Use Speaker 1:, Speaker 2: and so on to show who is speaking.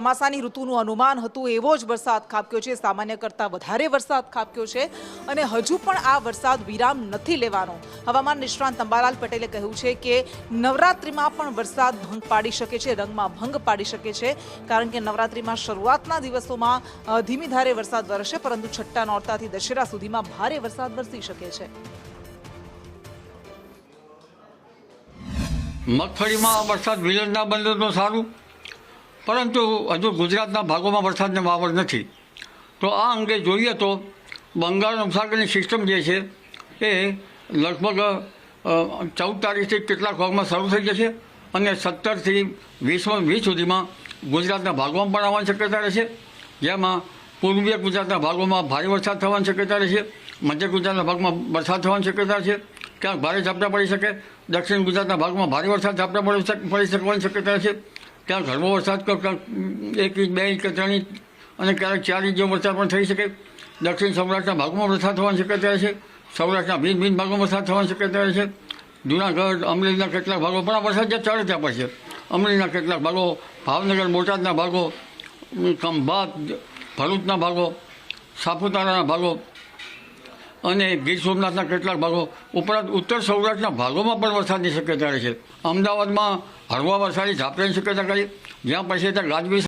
Speaker 1: ચોમાસાની ઋતુનું અનુમાન હતું એવો જ વરસાદ ખાબક્યો છે, સામાન્ય કરતાં વધારે વરસાદ ખાબક્યો છે અને હજુ પણ આ વરસાદ વિરામ નથી લેવાનો। હવામાન નિષ્ણાંત અંબાલાલ પટેલે કહ્યું છે કે નવરાત્રિમાં પણ વરસાદ ભંગ પાડી શકે છે, રંગમાં ભંગ પાડી શકે છે, કારણ કે નવરાત્રિમાં શરૂઆતના દિવસોમાં ધીમી ધારે વરસાદ વરસશે, પરંતુ છઠ્ઠા નોરતાથી દશેરા સુધીમાં ભારે વરસાદ વરસી શકે છે।
Speaker 2: મગફળીમાં વરસાદ વિલંબ ના બને તો સારું, પરંતુ હજુ ગુજરાતના ભાગોમાં વરસાદને વાવર નથી। તો આ અંગે જોઈએ તો બંગાળના ઉપસાગરની સિસ્ટમ જે છે એ લગભગ 14 તારીખથી કેટલાક ભાગમાં શરૂ થઈ જશે અને 17થી 20 સુધીમાં ગુજરાતના ભાગોમાં પણ આવવાની શક્યતા રહેશે, જેમાં પૂર્વીય ગુજરાતના ભાગોમાં ભારે વરસાદ થવાની શક્યતા રહેશે, મધ્ય ગુજરાતના ભાગમાં વરસાદ થવાની શક્યતા છે, ક્યાંક ભારે ઝાપટા પડી શકે, દક્ષિણ ગુજરાતના ભાગમાં ભારે વરસાદ ઝાપટા પડી શકવાની શક્યતા છે, ક્યાંક હળવો વરસાદ 1 ઇંચ 2 ઇંચ કે 3 ઇંચ અને ક્યારેક 4 ઇંચ જેવો વરસાદ પણ થઈ શકે। દક્ષિણ સૌરાષ્ટ્રના ભાગમાં વરસાદ થવાની શક્યતા રહેશે, સૌરાષ્ટ્રના ભિન્ન ભાગોમાં વરસાદ થવાની શક્યતા રહેશે। જૂનાગઢ અમરેલીના કેટલાક ભાગો પણ આ વરસાદ ચડે ત્યાં પડશે, અમરેલીના કેટલાક ભાગો, ભાવનગર બોટાદના ભાગો, ખંભાત ભરૂચના ભાગો, સાપુતારાના ભાગો અને ગીર સોમનાથના કેટલાક ભાગો ઉપરાંત ઉત્તર સૌરાષ્ટ્રના ભાગોમાં પણ વરસાદની શક્યતા રહેશે। અમદાવાદમાં હળવા વરસાદી ઝાપટાની શક્યતા કરી, જ્યાં પછી ત્યાં ગાજવીજ